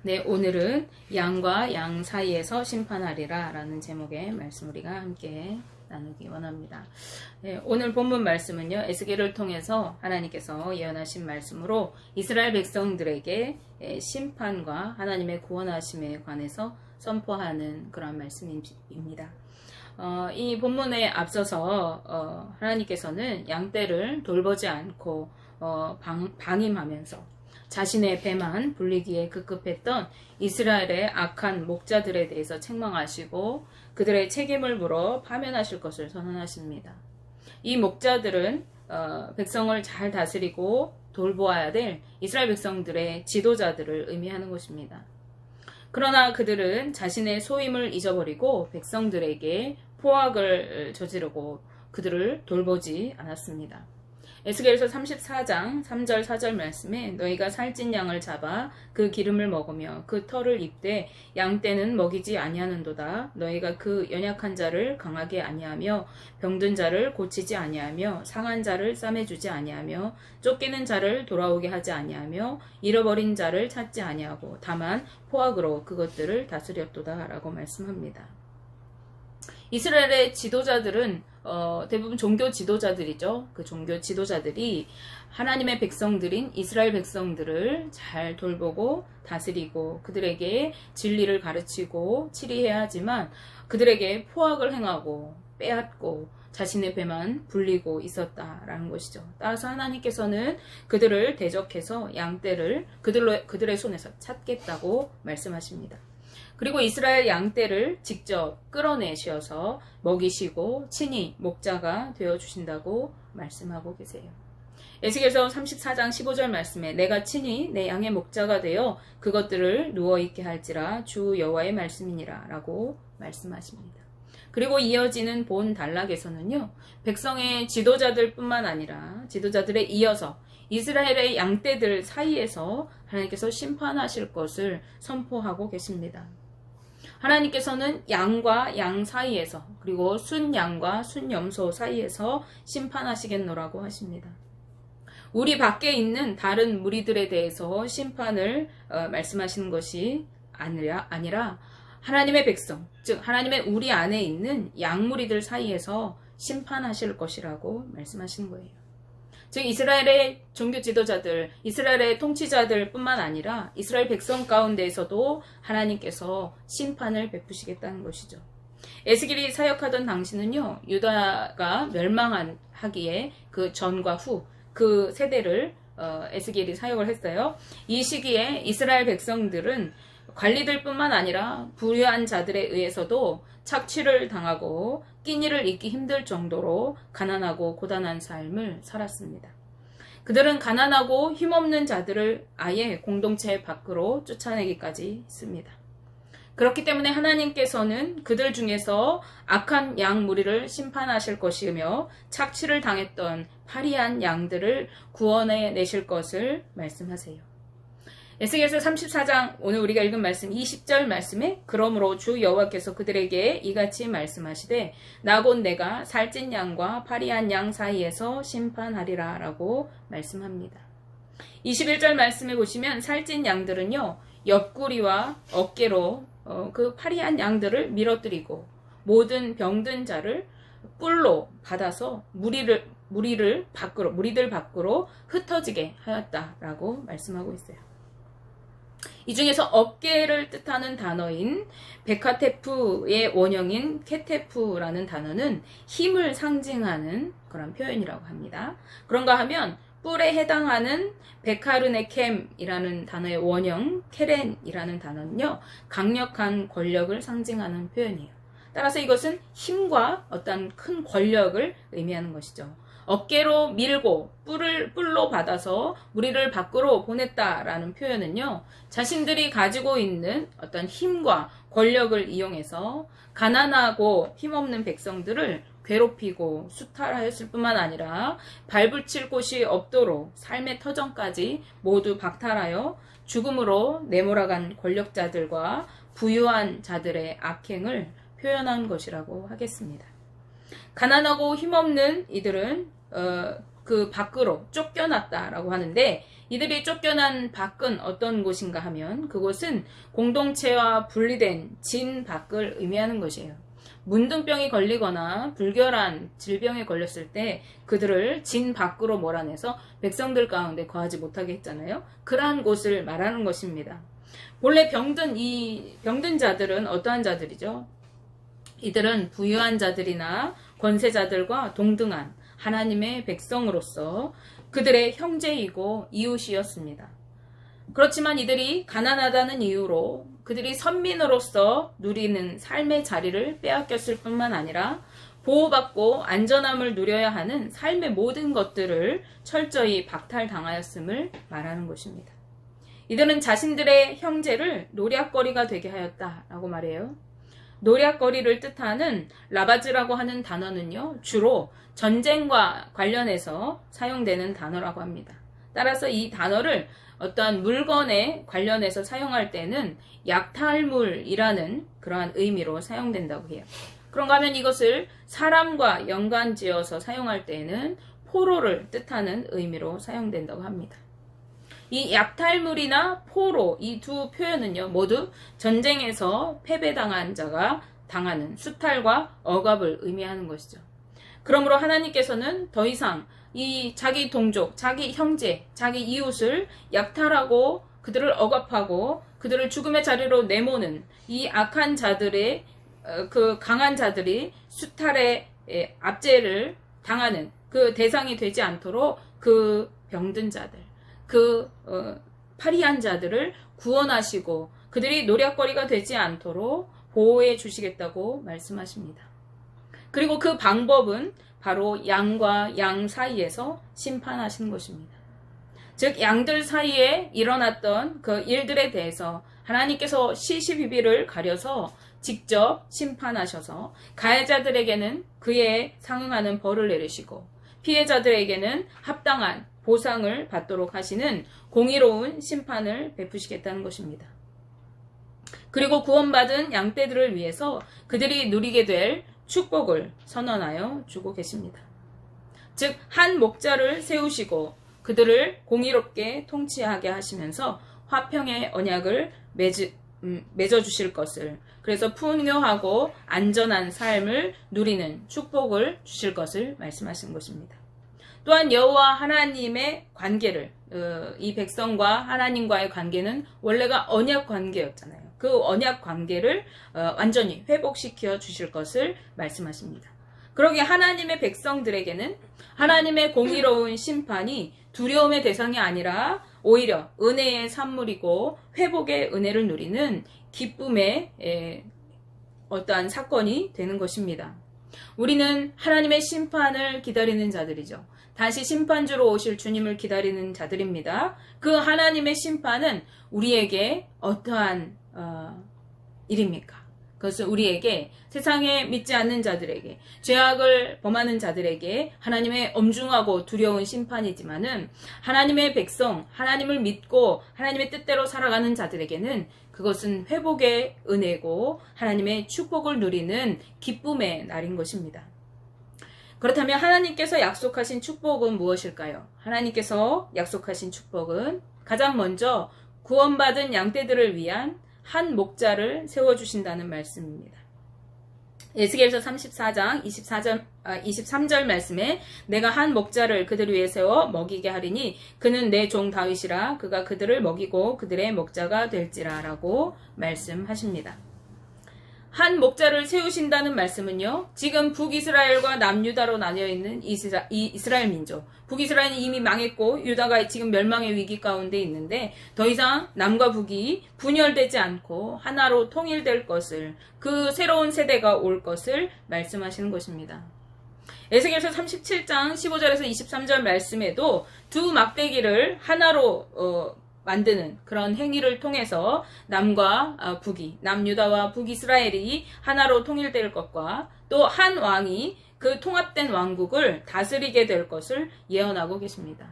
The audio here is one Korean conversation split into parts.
네, 오늘은 양과 양 사이에서 심판하리라 라는 제목의 말씀 우리가 함께 나누기 원합니다. 네, 오늘 본문 말씀은요, 에스겔을 통해서 하나님께서 예언하신 말씀으로 이스라엘 백성들에게 심판과 하나님의 구원하심에 관해서 선포하는 그런 말씀입니다. 이 본문에 앞서서 하나님께서는 양떼를 돌보지 않고 방임하면서 자신의 배만 불리기에 급급했던 이스라엘의 악한 목자들에 대해서 책망하시고 그들의 책임을 물어 파면하실 것을 선언하십니다. 이 목자들은 백성을 잘 다스리고 돌보아야 될 이스라엘 백성들의 지도자들을 의미하는 것입니다. 그러나 그들은 자신의 소임을 잊어버리고 백성들에게 포악을 저지르고 그들을 돌보지 않았습니다. 에스겔서 34장 3절 4절 말씀에 너희가 살찐 양을 잡아 그 기름을 먹으며 그 털을 입되 양떼는 먹이지 아니하는도다. 너희가 그 연약한 자를 강하게 아니하며 병든 자를 고치지 아니하며 상한 자를 싸매주지 아니하며 쫓기는 자를 돌아오게 하지 아니하며 잃어버린 자를 찾지 아니하고 다만 포악으로 그것들을 다스렸도다 라고 말씀합니다. 이스라엘의 지도자들은 대부분 종교 지도자들이죠. 그 종교 지도자들이 하나님의 백성들인 이스라엘 백성들을 잘 돌보고 다스리고 그들에게 진리를 가르치고 치리해야 하지만 그들에게 포악을 행하고 빼앗고 자신의 배만 불리고 있었다라는 것이죠. 따라서 하나님께서는 그들을 대적해서 양떼를 그들의 손에서 찾겠다고 말씀하십니다. 그리고 이스라엘 양떼를 직접 끌어내셔서 먹이시고 친히 목자가 되어주신다고 말씀하고 계세요. 에스겔서 34장 15절 말씀에 내가 친히 내 양의 목자가 되어 그것들을 누워있게 할지라 주 여호와의 말씀이니라 라고 말씀하십니다. 그리고 이어지는 본 단락에서는요, 백성의 지도자들 뿐만 아니라 지도자들에 이어서 이스라엘의 양떼들 사이에서 하나님께서 심판하실 것을 선포하고 계십니다. 하나님께서는 양과 양 사이에서 그리고 순양과 순염소 사이에서 심판하시겠노라고 하십니다. 우리 밖에 있는 다른 무리들에 대해서 심판을 말씀하시는 것이 아니라 하나님의 백성, 즉 하나님의 우리 안에 있는 양무리들 사이에서 심판하실 것이라고 말씀하시는 거예요. 즉 이스라엘의 종교 지도자들, 이스라엘의 통치자들 뿐만 아니라 이스라엘 백성 가운데에서도 하나님께서 심판을 베푸시겠다는 것이죠. 에스겔이 사역하던 당시는요, 유다가 멸망하기에 그 전과 후 그 세대를 에스겔이 사역을 했어요. 이 시기에 이스라엘 백성들은 관리들 뿐만 아니라 부유한 자들에 의해서도 착취를 당하고 끼니를 잊기 힘들 정도로 가난하고 고단한 삶을 살았습니다. 그들은 가난하고 힘없는 자들을 아예 공동체 밖으로 쫓아내기까지 했습니다. 그렇기 때문에 하나님께서는 그들 중에서 악한 양 무리를 심판하실 것이며 착취를 당했던 파리한 양들을 구원해 내실 것을 말씀하세요. 에스겔서 34장 오늘 우리가 읽은 말씀 20절 말씀에 그러므로 주 여호와께서 그들에게 이같이 말씀하시되 나 곧 내가 살찐 양과 파리한 양 사이에서 심판하리라 라고 말씀합니다. 21절 말씀에 보시면 살찐 양들은요, 옆구리와 어깨로 그 파리한 양들을 밀어뜨리고 모든 병든 자를 뿔로 받아서 무리들 밖으로 흩어지게 하였다라고 말씀하고 있어요. 이 중에서 어깨를 뜻하는 단어인 베카테프의 원형인 케테프라는 단어는 힘을 상징하는 그런 표현이라고 합니다. 그런가 하면 뿔에 해당하는 베카르네켐이라는 단어의 원형 케렌이라는 단어는요, 강력한 권력을 상징하는 표현이에요. 따라서 이것은 힘과 어떤 큰 권력을 의미하는 것이죠. 어깨로 밀고 뿔로 받아서 무리를 밖으로 보냈다라는 표현은요, 자신들이 가지고 있는 어떤 힘과 권력을 이용해서 가난하고 힘없는 백성들을 괴롭히고 수탈하였을 뿐만 아니라 발붙일 곳이 없도록 삶의 터전까지 모두 박탈하여 죽음으로 내몰아간 권력자들과 부유한 자들의 악행을 표현한 것이라고 하겠습니다. 가난하고 힘없는 이들은 그 밖으로 쫓겨났다라고 하는데 이들이 쫓겨난 밖은 어떤 곳인가 하면 그곳은 공동체와 분리된 진 밖을 의미하는 것이에요. 문둥병이 걸리거나 불결한 질병에 걸렸을 때 그들을 진 밖으로 몰아내서 백성들 가운데 거하지 못하게 했잖아요. 그러한 곳을 말하는 것입니다. 본래 병든 자들은 어떠한 자들이죠? 이들은 부유한 자들이나 권세자들과 동등한 하나님의 백성으로서 그들의 형제이고 이웃이었습니다. 그렇지만 이들이 가난하다는 이유로 그들이 선민으로서 누리는 삶의 자리를 빼앗겼을 뿐만 아니라 보호받고 안전함을 누려야 하는 삶의 모든 것들을 철저히 박탈당하였음을 말하는 것입니다. 이들은 자신들의 형제를 노략거리가 되게 하였다라고 말해요. 노략거리를 뜻하는 라바즈라고 하는 단어는요, 주로 전쟁과 관련해서 사용되는 단어라고 합니다. 따라서 이 단어를 어떠한 물건에 관련해서 사용할 때는 약탈물이라는 그러한 의미로 사용된다고 해요. 그런가 하면 이것을 사람과 연관지어서 사용할 때에는 포로를 뜻하는 의미로 사용된다고 합니다. 이 약탈물이나 포로, 이 두 표현은요, 모두 전쟁에서 패배당한 자가 당하는 수탈과 억압을 의미하는 것이죠. 그러므로 하나님께서는 더 이상 이 자기 동족, 자기 형제, 자기 이웃을 약탈하고 그들을 억압하고 그들을 죽음의 자리로 내모는 이 악한 자들의 그 강한 자들이 수탈의 압제를 당하는 그 대상이 되지 않도록 그 병든 자들, 그 파리한 자들을 구원하시고 그들이 노략거리가 되지 않도록 보호해 주시겠다고 말씀하십니다. 그리고 그 방법은 바로 양과 양 사이에서 심판하시는 것입니다. 즉 양들 사이에 일어났던 그 일들에 대해서 하나님께서 시시비비를 가려서 직접 심판하셔서 가해자들에게는 그에 상응하는 벌을 내리시고 피해자들에게는 합당한 보상을 받도록 하시는 공의로운 심판을 베푸시겠다는 것입니다. 그리고 구원받은 양떼들을 위해서 그들이 누리게 될 축복을 선언하여 주고 계십니다. 즉, 한 목자를 세우시고 그들을 공의롭게 통치하게 하시면서 화평의 언약을 맺어주실 것을, 그래서 풍요하고 안전한 삶을 누리는 축복을 주실 것을 말씀하신 것입니다. 또한 여호와 하나님의 관계를, 이 백성과 하나님과의 관계는 원래가 언약 관계였잖아요. 그 언약 관계를 완전히 회복시켜 주실 것을 말씀하십니다. 그러기에 하나님의 백성들에게는 하나님의 공의로운 심판이 두려움의 대상이 아니라 오히려 은혜의 산물이고 회복의 은혜를 누리는 기쁨의 어떠한 사건이 되는 것입니다. 우리는 하나님의 심판을 기다리는 자들이죠. 다시 심판주로 오실 주님을 기다리는 자들입니다. 그 하나님의 심판은 우리에게 어떠한 일입니까? 그것은 우리에게, 세상에 믿지 않는 자들에게, 죄악을 범하는 자들에게 하나님의 엄중하고 두려운 심판이지만은 하나님의 백성, 하나님을 믿고 하나님의 뜻대로 살아가는 자들에게는 그것은 회복의 은혜고 하나님의 축복을 누리는 기쁨의 날인 것입니다. 그렇다면 하나님께서 약속하신 축복은 무엇일까요? 하나님께서 약속하신 축복은 가장 먼저 구원받은 양떼들을 위한 한 목자를 세워주신다는 말씀입니다. 에스겔서 34장 23절 말씀에 내가 한 목자를 그들 위에 세워 먹이게 하리니 그는 내 종 다윗이라 그가 그들을 먹이고 그들의 목자가 될지라 라고 말씀하십니다. 한 목자를 세우신다는 말씀은요, 지금 북이스라엘과 남유다로 나뉘어있는 이스라엘 민족, 북이스라엘은 이미 망했고 유다가 지금 멸망의 위기 가운데 있는데 더 이상 남과 북이 분열되지 않고 하나로 통일될 것을, 그 새로운 세대가 올 것을 말씀하시는 것입니다. 에스겔서 37장 15절에서 23절 말씀에도 두 막대기를 하나로 만드는 그런 행위를 통해서 남과 북이, 남유다와 북이스라엘이 하나로 통일될 것과 또 한 왕이 그 통합된 왕국을 다스리게 될 것을 예언하고 계십니다.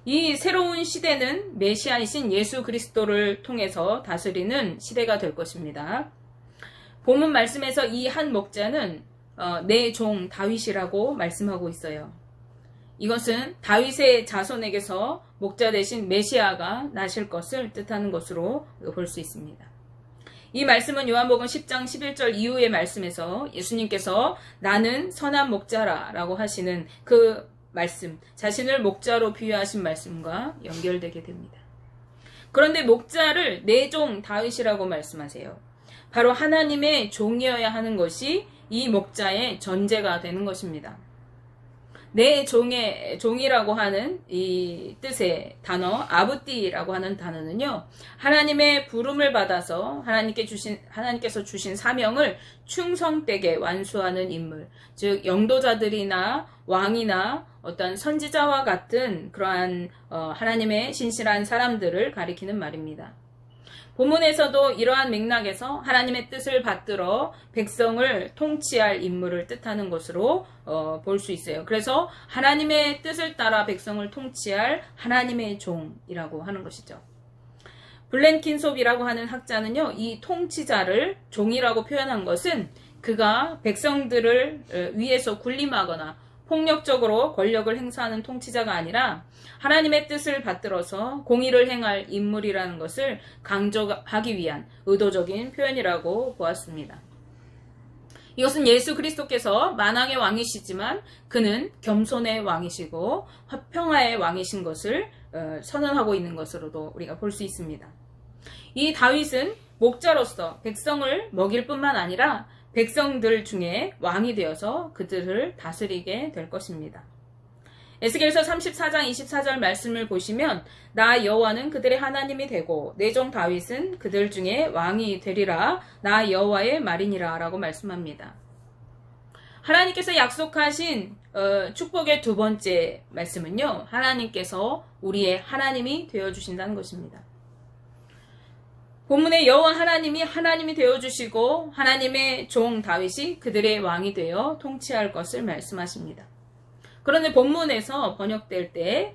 이 새로운 시대는 메시아이신 예수 그리스도를 통해서 다스리는 시대가 될 것입니다. 본문 말씀에서 이 한 목자는 내 종 다윗이라고 말씀하고 있어요. 이것은 다윗의 자손에게서 목자 대신 메시아가 나실 것을 뜻하는 것으로 볼 수 있습니다. 이 말씀은 요한복음 10장 11절 이후의 말씀에서 예수님께서 나는 선한 목자라 라고 하시는 그 말씀, 자신을 목자로 비유하신 말씀과 연결되게 됩니다. 그런데 목자를 내 종 다윗이라고 말씀하세요. 바로 하나님의 종이어야 하는 것이 이 목자의 전제가 되는 것입니다. 내 종이라고 하는 이 뜻의 단어, 아부띠라고 하는 단어는요, 하나님의 부름을 받아서 하나님께서 주신 사명을 충성되게 완수하는 인물, 즉, 영도자들이나 왕이나 어떤 선지자와 같은 그러한 하나님의 신실한 사람들을 가리키는 말입니다. 본문에서도 이러한 맥락에서 하나님의 뜻을 받들어 백성을 통치할 인물을 뜻하는 것으로 볼 수 있어요. 그래서 하나님의 뜻을 따라 백성을 통치할 하나님의 종이라고 하는 것이죠. 블렌킨솝이라고 하는 학자는요, 이 통치자를 종이라고 표현한 것은 그가 백성들을 위에서 군림하거나 폭력적으로 권력을 행사하는 통치자가 아니라 하나님의 뜻을 받들어서 공의를 행할 인물이라는 것을 강조하기 위한 의도적인 표현이라고 보았습니다. 이것은 예수 그리스도께서 만왕의 왕이시지만 그는 겸손의 왕이시고 화평화의 왕이신 것을 선언하고 있는 것으로도 우리가 볼 수 있습니다. 이 다윗은 목자로서 백성을 먹일 뿐만 아니라 백성들 중에 왕이 되어서 그들을 다스리게 될 것입니다. 에스겔서 34장 24절 말씀을 보시면 나 여호와는 그들의 하나님이 되고 내 종 다윗은 그들 중에 왕이 되리라 나 여호와의 말이니라 라고 말씀합니다. 하나님께서 약속하신 축복의 두 번째 말씀은요, 하나님께서 우리의 하나님이 되어주신다는 것입니다. 본문에 여호와 하나님이 되어주시고 하나님의 종 다윗이 그들의 왕이 되어 통치할 것을 말씀하십니다. 그런데 본문에서 번역될 때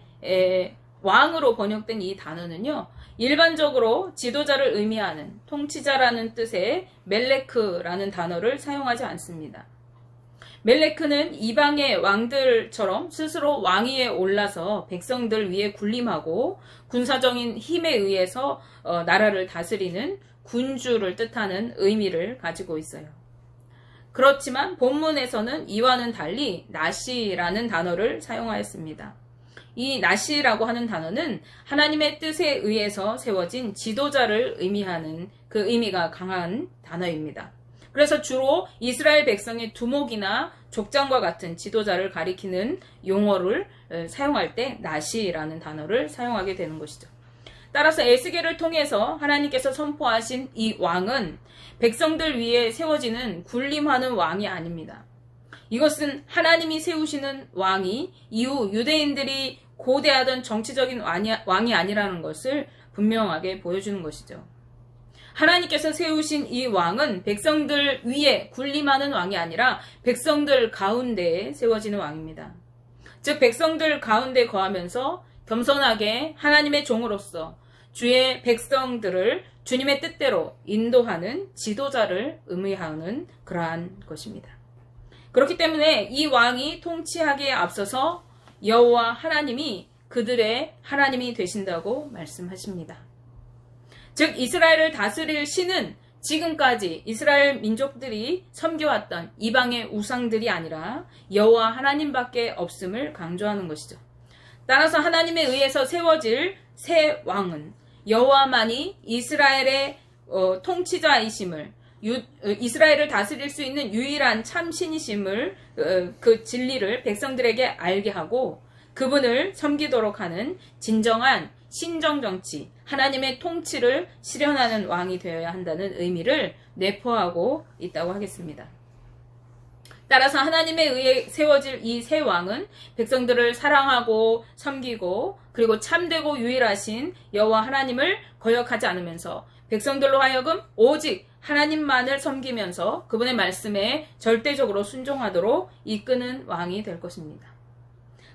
왕으로 번역된 이 단어는요, 일반적으로 지도자를 의미하는 통치자라는 뜻의 멜레크라는 단어를 사용하지 않습니다. 멜레크는 이방의 왕들처럼 스스로 왕위에 올라서 백성들 위에 군림하고 군사적인 힘에 의해서 나라를 다스리는 군주를 뜻하는 의미를 가지고 있어요. 그렇지만 본문에서는 이와는 달리 나시라는 단어를 사용하였습니다. 이 나시라고 하는 단어는 하나님의 뜻에 의해서 세워진 지도자를 의미하는 그 의미가 강한 단어입니다. 그래서 주로 이스라엘 백성의 두목이나 족장과 같은 지도자를 가리키는 용어를 사용할 때 나시라는 단어를 사용하게 되는 것이죠. 따라서 에스겔을 통해서 하나님께서 선포하신 이 왕은 백성들 위에 세워지는 군림하는 왕이 아닙니다. 이것은 하나님이 세우시는 왕이 이후 유대인들이 고대하던 정치적인 왕이 아니라는 것을 분명하게 보여주는 것이죠. 하나님께서 세우신 이 왕은 백성들 위에 군림하는 왕이 아니라 백성들 가운데에 세워지는 왕입니다. 즉 백성들 가운데 거하면서 겸손하게 하나님의 종으로서 주의 백성들을 주님의 뜻대로 인도하는 지도자를 의미하는 그러한 것입니다. 그렇기 때문에 이 왕이 통치하기에 앞서서 여호와 하나님이 그들의 하나님이 되신다고 말씀하십니다. 즉 이스라엘을 다스릴 신은 지금까지 이스라엘 민족들이 섬겨왔던 이방의 우상들이 아니라 여호와 하나님밖에 없음을 강조하는 것이죠. 따라서 하나님에 의해서 세워질 새 왕은 여호와만이 이스라엘의 통치자이심을, 이스라엘을 다스릴 수 있는 유일한 참신이심을, 그 진리를 백성들에게 알게 하고 그분을 섬기도록 하는 진정한 신정정치, 하나님의 통치를 실현하는 왕이 되어야 한다는 의미를 내포하고 있다고 하겠습니다. 따라서 하나님에 의해 세워질 이 새 왕은 백성들을 사랑하고 섬기고 그리고 참되고 유일하신 여호와 하나님을 거역하지 않으면서 백성들로 하여금 오직 하나님만을 섬기면서 그분의 말씀에 절대적으로 순종하도록 이끄는 왕이 될 것입니다.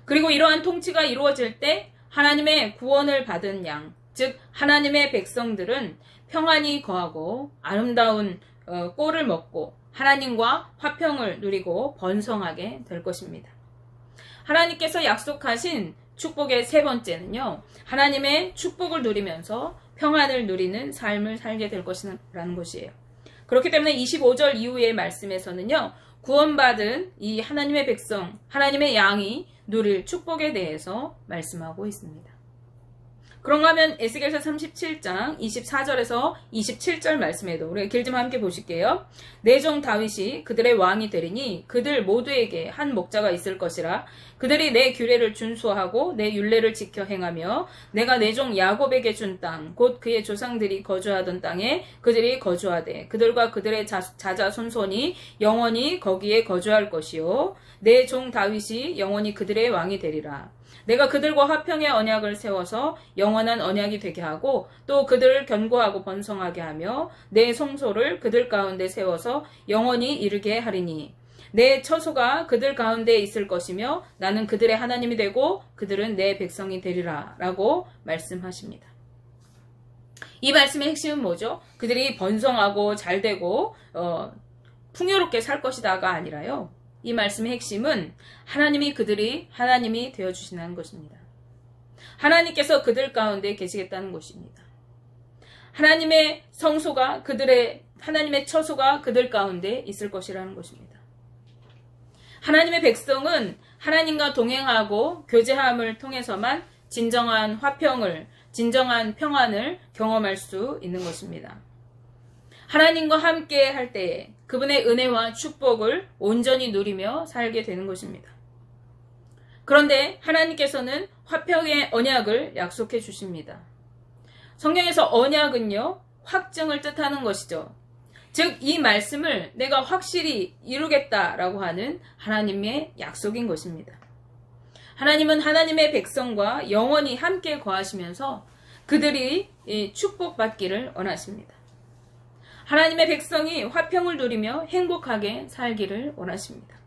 그리고 이러한 통치가 이루어질 때 하나님의 구원을 받은 양, 즉 하나님의 백성들은 평안히 거하고 아름다운 꼴을 먹고 하나님과 화평을 누리고 번성하게 될 것입니다. 하나님께서 약속하신 축복의 세 번째는요, 하나님의 축복을 누리면서 평안을 누리는 삶을 살게 될 것이라는 것이에요. 그렇기 때문에 25절 이후의 말씀에서는요, 구원받은 이 하나님의 백성, 하나님의 양이 누릴 축복에 대해서 말씀하고 있습니다. 그런가 하면 에스겔서 37장 24절에서 27절 말씀에도 우리가 길좀 함께 보실게요. 내 종 다윗이 그들의 왕이 되리니 그들 모두에게 한 목자가 있을 것이라. 그들이 내 규례를 준수하고 내 율례를 지켜 행하며 내가 내 종 야곱에게 준 땅, 곧 그의 조상들이 거주하던 땅에 그들이 거주하되 그들과 그들의 자자손손이 영원히 거기에 거주할 것이요. 내 종 다윗이 영원히 그들의 왕이 되리라. 내가 그들과 화평의 언약을 세워서 영원한 언약이 되게 하고 또 그들을 견고하고 번성하게 하며 내 성소를 그들 가운데 세워서 영원히 이르게 하리니 내 처소가 그들 가운데 있을 것이며 나는 그들의 하나님이 되고 그들은 내 백성이 되리라 라고 말씀하십니다. 이 말씀의 핵심은 뭐죠? 그들이 번성하고 잘되고 풍요롭게 살 것이다가 아니라요, 이 말씀의 핵심은 하나님이 그들이 하나님이 되어주시는 것입니다. 하나님께서 그들 가운데 계시겠다는 것입니다. 하나님의 성소가 하나님의 처소가 그들 가운데 있을 것이라는 것입니다. 하나님의 백성은 하나님과 동행하고 교제함을 통해서만 진정한 화평을, 진정한 평안을 경험할 수 있는 것입니다. 하나님과 함께 할 때에 그분의 은혜와 축복을 온전히 누리며 살게 되는 것입니다. 그런데 하나님께서는 화평의 언약을 약속해 주십니다. 성경에서 언약은요, 확증을 뜻하는 것이죠. 즉, 이 말씀을 내가 확실히 이루겠다라고 하는 하나님의 약속인 것입니다. 하나님은 하나님의 백성과 영원히 함께 거하시면서 그들이 축복받기를 원하십니다. 하나님의 백성이 화평을 누리며 행복하게 살기를 원하십니다.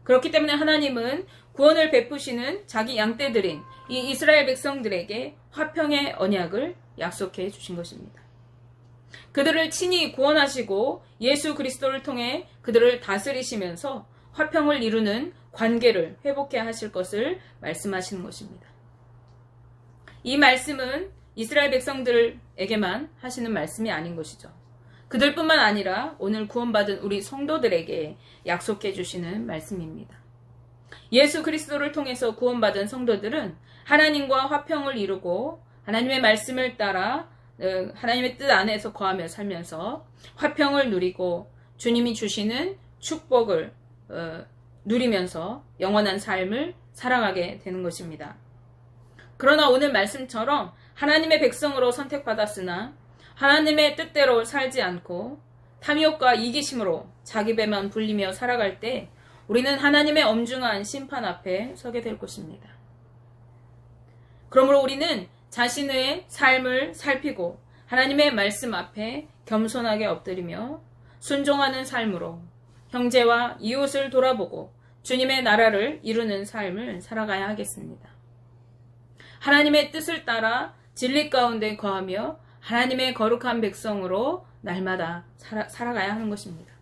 그렇기 때문에 하나님은 구원을 베푸시는 자기 양떼들인 이 이스라엘 백성들에게 화평의 언약을 약속해 주신 것입니다. 그들을 친히 구원하시고 예수 그리스도를 통해 그들을 다스리시면서 화평을 이루는 관계를 회복해 하실 것을 말씀하시는 것입니다. 이 말씀은 이스라엘 백성들에게만 하시는 말씀이 아닌 것이죠. 그들뿐만 아니라 오늘 구원받은 우리 성도들에게 약속해 주시는 말씀입니다. 예수 그리스도를 통해서 구원받은 성도들은 하나님과 화평을 이루고 하나님의 말씀을 따라 하나님의 뜻 안에서 거하며 살면서 화평을 누리고 주님이 주시는 축복을 누리면서 영원한 삶을 살아가게 되는 것입니다. 그러나 오늘 말씀처럼 하나님의 백성으로 선택받았으나 하나님의 뜻대로 살지 않고 탐욕과 이기심으로 자기 배만 불리며 살아갈 때 우리는 하나님의 엄중한 심판 앞에 서게 될 것입니다. 그러므로 우리는 자신의 삶을 살피고 하나님의 말씀 앞에 겸손하게 엎드리며 순종하는 삶으로 형제와 이웃을 돌아보고 주님의 나라를 이루는 삶을 살아가야 하겠습니다. 하나님의 뜻을 따라 진리 가운데 거하며 하나님의 거룩한 백성으로 날마다 살아가야 하는 것입니다.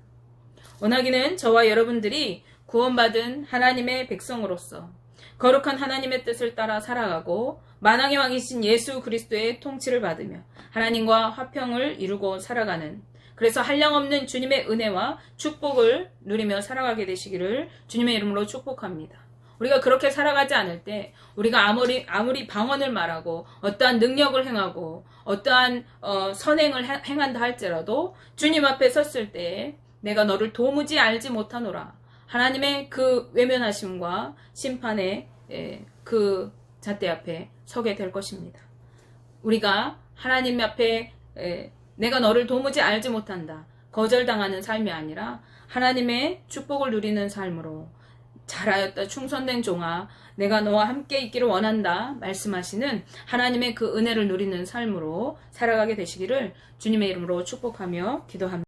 원하기는 저와 여러분들이 구원받은 하나님의 백성으로서 거룩한 하나님의 뜻을 따라 살아가고 만왕의 왕이신 예수 그리스도의 통치를 받으며 하나님과 화평을 이루고 살아가는, 그래서 한량없는 주님의 은혜와 축복을 누리며 살아가게 되시기를 주님의 이름으로 축복합니다. 우리가 그렇게 살아가지 않을 때 우리가 아무리 방언을 말하고 어떠한 능력을 행하고 어떠한 선행을 행한다 할지라도 주님 앞에 섰을 때 내가 너를 도무지 알지 못하노라, 하나님의 그 외면하심과 심판의 그 잣대 앞에 서게 될 것입니다. 우리가 하나님 앞에 내가 너를 도무지 알지 못한다, 거절당하는 삶이 아니라 하나님의 축복을 누리는 삶으로 잘하였다 충성된 종아, 내가 너와 함께 있기를 원한다 말씀하시는 하나님의 그 은혜를 누리는 삶으로 살아가게 되시기를 주님의 이름으로 축복하며 기도합니다.